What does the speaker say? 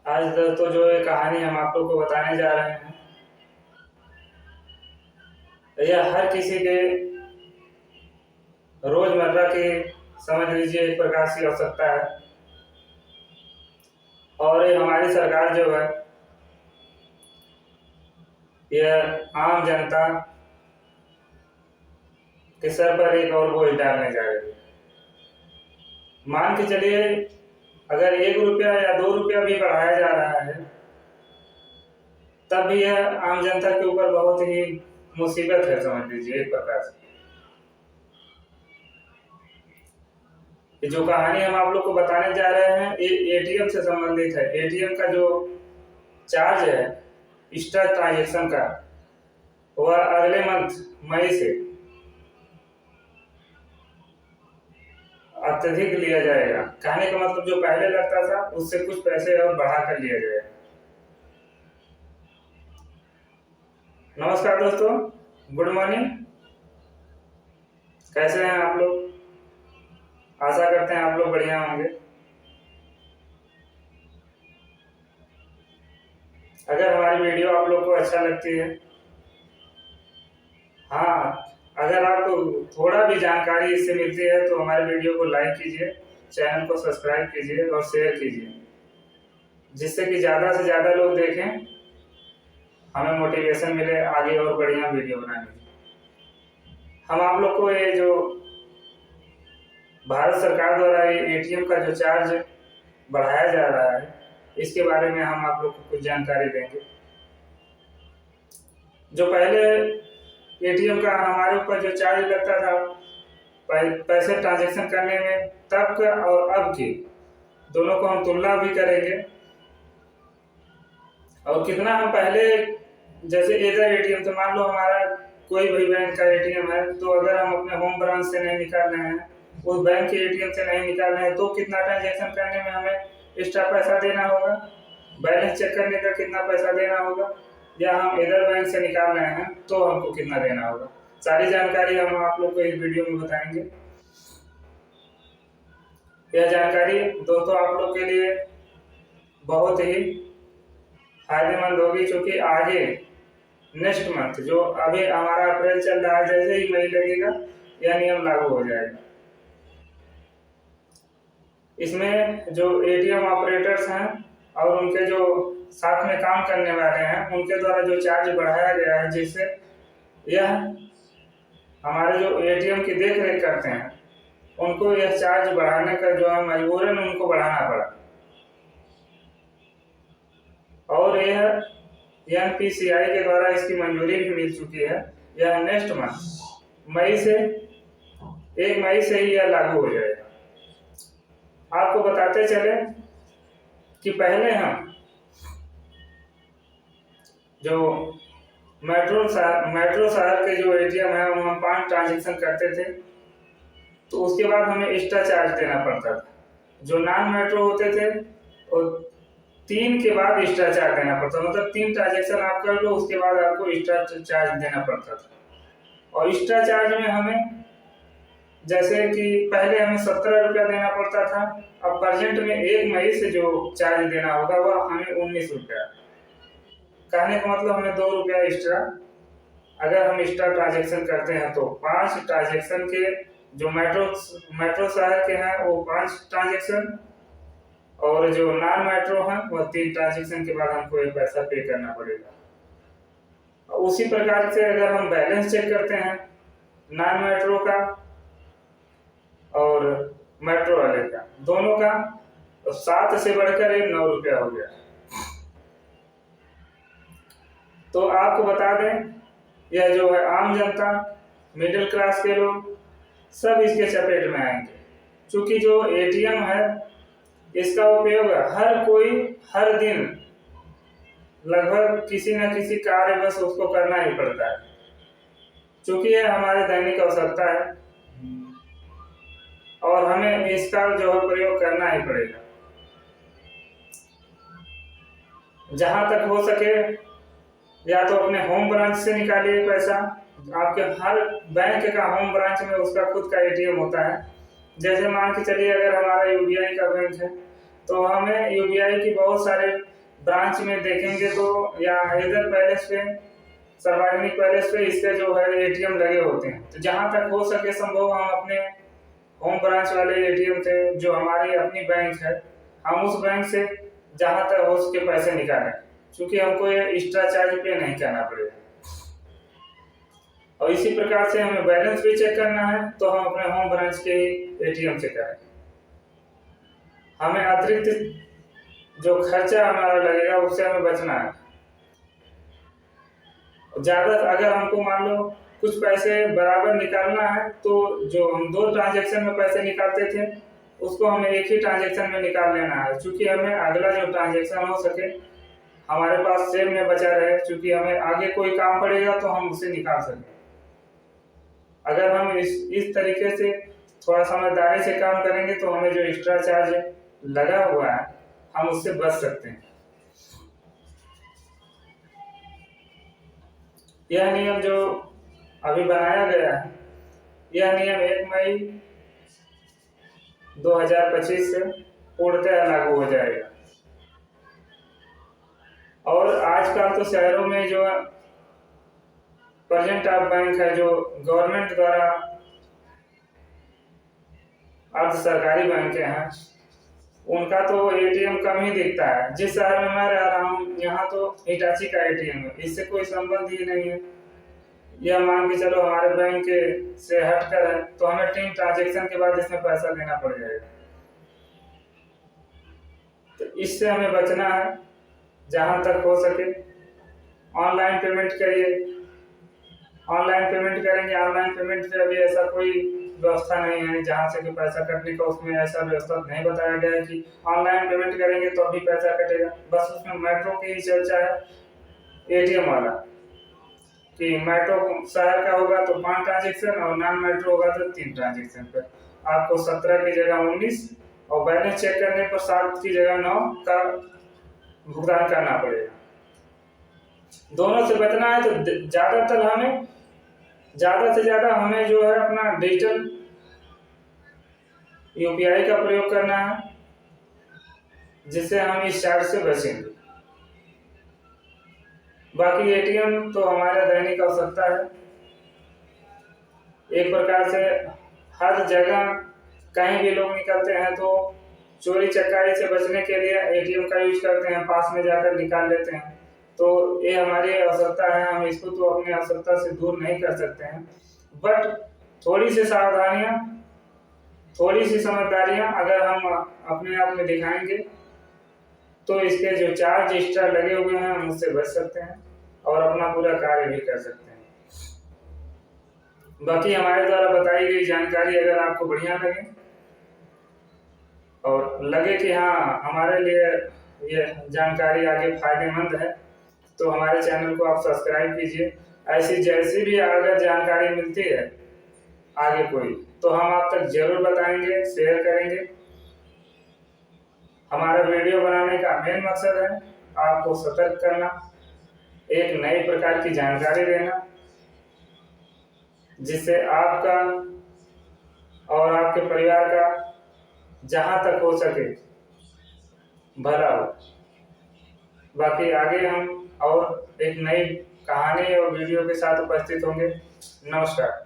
आज दोस्तों जो ये कहानी हम आप लोग को बताने जा रहे हैं, यह हर किसी के रोजमर्रा की समझ लीजिए एक प्रकार की आवश्यकता है। और ये हमारी सरकार जो है यह आम जनता के सर पर एक और बोझ डालने जा रही है। मान के चलिए अगर 1 रुपया या 2 रुपया भी बढ़ाया जा रहा है तब भी यह आम जनता के ऊपर बहुत ही मुसीबत है, समझ लीजिए एक प्रकार से। ये जो कहानी हम आप लोग को बताने जा रहे हैं ये एटीएम से संबंधित है। एटीएम का जो चार्ज है एक्स्ट्रा ट्रांजेक्शन का, वह अगले मंथ मई से अत्यधिक लिया जाएगा। कहने का मतलब जो पहले लगता था उससे कुछ पैसे और बढ़ा कर लिया जाएगा। नमस्कार दोस्तों, गुड मॉर्निंग। कैसे हैं आप लोग? आशा करते हैं आप लोग बढ़िया होंगे। अगर हमारी वीडियो आप लोग को अच्छा लगती है, हाँ, अगर आपको थोड़ा भी जानकारी इससे मिलती है तो हमारे वीडियो को लाइक कीजिए, चैनल को सब्सक्राइब कीजिए और शेयर कीजिए, जिससे कि ज़्यादा से ज़्यादा लोग देखें, हमें मोटिवेशन मिले आगे और बढ़िया वीडियो बनाने की। हम आप लोग को ये जो भारत सरकार द्वारा ये एटीएम का जो चार्ज बढ़ाया जा रहा है इसके बारे में हम आप लोग को कुछ जानकारी देंगे। जो पहले एटीएम का हमारे ऊपर जो चार्ज लगता था पैसे ट्रांजैक्शन करने में, तब का और अब की दोनों को हम तुलना भी करेंगे। और कितना हम पहले, जैसे इधर एटीएम से मान लो हमारा कोई भी बैंक का एटीएम है, तो अगर हम अपने होम ब्रांच से नहीं निकाल रहे हैं, उस बैंक के एटीएम से नहीं निकाल रहे हैं, तो कितना ट्रांजैक्शन करने में हमें एक्स्ट्रा पैसा देना होगा, बैलेंस चेक करने का कितना पैसा देना होगा, या हम इधर बैंक से निकाल रहे हैं तो हमको कितना देना होगा। सारी जानकारी हम आप लोग को इस वीडियो में बताएंगे। यह जानकारी दोस्तों आप लोग के लिए बहुत ही फायदेमंद होगी, क्योंकि आगे नेक्स्ट मंथ जो अभी हमारा अप्रैल चल रहा है, जैसे ही मई लगेगा यह नियम लागू हो जाएगा। इसमें जो एटीएम ऑपरेटर्स हैं और उनके जो साथ में काम करने वाले हैं उनके द्वारा जो चार्ज बढ़ाया गया है, जिससे यह हमारे जो एटीएम की देख रेख करते हैं उनको यह चार्ज बढ़ाने का जो है मजबूरन उनको बढ़ाना पड़ा। और यह एनपीसीआई के द्वारा इसकी मंजूरी भी मिल चुकी है। यह नेक्स्ट मंथ मई से 1 मई से ही यह लागू हो जाएगा। आपको बताते चले कि पहले हम जो मेट्रो शहर के जो एटीएम है वहाँ हम 5 ट्रांजेक्शन करते थे, तो उसके बाद हमें एक्स्ट्रा चार्ज देना पड़ता था। जो नॉन मेट्रो होते थे और 3 के बाद एक्स्ट्रा चार्ज देना पड़ता, मतलब 3 ट्रांजेक्शन आप कर लो उसके बाद आपको एक्स्ट्रा चार्ज देना पड़ता था। और एक्स्ट्रा चार्ज में हमें, जैसे कि पहले हमें 17 रुपया देना पड़ता था, अब प्रेजेंट में 1 मई से जो चार्ज देना होगा वह हमें 19 रुपया। कहने का मतलब हमें 2 रुपया एक्स्ट्रा, अगर हम एक्स्ट्रा ट्रांजेक्शन करते हैं तो 5 ट्रांजेक्शन के, जो मेट्रो शहर के हैं वो 5 ट्रांजेक्शन, और जो नॉन मेट्रो है वह 3 ट्रांजेक्शन के बाद हमको ये पैसा पे करना पड़ेगा। उसी प्रकार से अगर हम बैलेंस चेक करते हैं नॉन मेट्रो का और मेट्रो वाले का, दोनों का, तो 7 से बढ़कर 9 रुपया हो गया। तो आपको बता दें, यह जो है आम जनता, मिडिल क्लास के लोग सब इसके चपेट में आएंगे, क्योंकि जो एटीएम है इसका उपयोग हर कोई हर दिन लगभग किसी न किसी कार्य बस उसको करना ही पड़ता है, क्योंकि यह हमारे दैनिक आवश्यकता है और हमें इसका जो है प्रयोग करना ही पड़ेगा। जहां तक हो सके या तो अपने होम ब्रांच से निकालिए पैसा। आपके हर बैंक का होम ब्रांच में उसका खुद का एटीएम होता है। जैसे मान के चलिए अगर हमारा यूबीआई का बैंक है तो हमें यूबीआई की बहुत सारे ब्रांच में देखेंगे तो या इधर पैलेस पे, सार्वजनिक पैलेस पे इसके जो है एटीएम लगे होते हैं। तो जहाँ तक हो सके संभव हम अपने होम ब्रांच वाले एटीएम से, जो हमारी अपनी बैंक है, हम उस बैंक से जहाँ तक हो सके पैसे निकालें, क्योंकि हमको ये एक्स्ट्रा चार्ज पे नहीं करना पड़ेगा। और इसी प्रकार से हमें बैलेंस भी चेक करना है तो हम अपने होम ब्रांच के एटीएम से करें। हमें अतिरिक्त जो खर्चा हमारा लगेगा उससे हमें बचना है। ज़्यादा अगर हमको मान लो कुछ पैसे बराबर निकालना है तो जो हम 2 ट्रांजेक्शन में पैसे निकालते थे उसको हमें एक ही ट्रांजेक्शन में निकाल लेना है, क्योंकि हमें अगला जो ट्रांजेक्शन हो सके हमारे पास सेव में बचा रहे, क्योंकि हमें आगे कोई काम पड़ेगा तो हम उसे निकाल सकें। अगर हम इस तरीके से थोड़ा समझदारी से काम करेंगे तो हमें जो एक्स्ट्रा चार्ज लगा हुआ है हम उससे बच सकते हैं। यह नियम जो अभी बनाया गया है, यह नियम 1 मई 2025 से पूर्णतः लागू हो जाएगा। और आजकल तो शहरों में जो प्रेजेंट ऑफ बैंक है, जो गवर्नमेंट द्वारा अर्ध सरकारी बैंक हैं, उनका तो एटीएम कम ही दिखता है। जिस शहर में मैं रह रहा हूँ यहाँ तो हिटाची का एटीएम है, इससे कोई संबंध ही नहीं है। यह मान के चलो हमारे बैंक से हटकर है तो हमें 3 ट्रांजेक्शन के बाद इसमें पैसा देना पड़ जाएगा। तो इससे हमें बचना है। जहाँ तक हो सके ऑनलाइन पेमेंट करिए। ऑनलाइन पेमेंट करेंगे, ऑनलाइन पेमेंट पे अभी ऐसा कोई व्यवस्था नहीं है जहाँ से कि पैसा कटने का, उसमें ऐसा व्यवस्था नहीं बताया गया है कि ऑनलाइन पेमेंट करेंगे तो अभी पैसा कटेगा। बस उसमें मेट्रो की ही चर्चा है एटीएम वाला, कि मेट्रो शहर का होगा तो 5 ट्रांजेक्शन और नॉन मेट्रो होगा तो 3 ट्रांजेक्शन पर आपको 17 की जगह 19 और बैलेंस चेक करने पर 7 की जगह 9 का भुगतान करना पड़ेगा। दोनों से बचना है तो ज़्यादा से ज़्यादा हमें जो है अपना डिजिटल यूपीआई का प्रयोग करना है, जिससे हम इस चार्ज से बचेंगे। बाकी एटीएम तो हमारा दैनिक आवश्यकता है। एक प्रकार से हर जगह कहीं भी लोग निकलते हैं तो चोरी चकारी से बचने के लिए एटीएम का यूज करते हैं, पास में जाकर निकाल लेते हैं। तो ये हमारी आवश्यकता है, हम इसको तो अपनी आवश्यकता से दूर नहीं कर सकते हैं, बट थोड़ी सी सावधानियां, थोड़ी सी समझदारियां अगर हम अपने आप में दिखाएंगे तो इसके जो चार्ज एक्स्ट्रा लगे हुए हैं हम उससे बच सकते हैं और अपना पूरा कार्य भी कर सकते हैं। बाकी हमारे द्वारा बताई गई जानकारी अगर आपको बढ़िया लगे और लगे कि हाँ हमारे लिए ये जानकारी आगे फायदेमंद है तो हमारे चैनल को आप सब्सक्राइब कीजिए। ऐसी जैसी भी अगर जानकारी मिलती है आगे कोई तो हम आप तक जरूर बताएंगे, शेयर करेंगे। हमारा वीडियो बनाने का मेन मकसद है आपको सतर्क करना, एक नई प्रकार की जानकारी देना, जिससे आपका और आपके परिवार का जहां तक हो सके भला हो। बाकी आगे हम और एक नई कहानी और वीडियो के साथ उपस्थित होंगे। नमस्कार।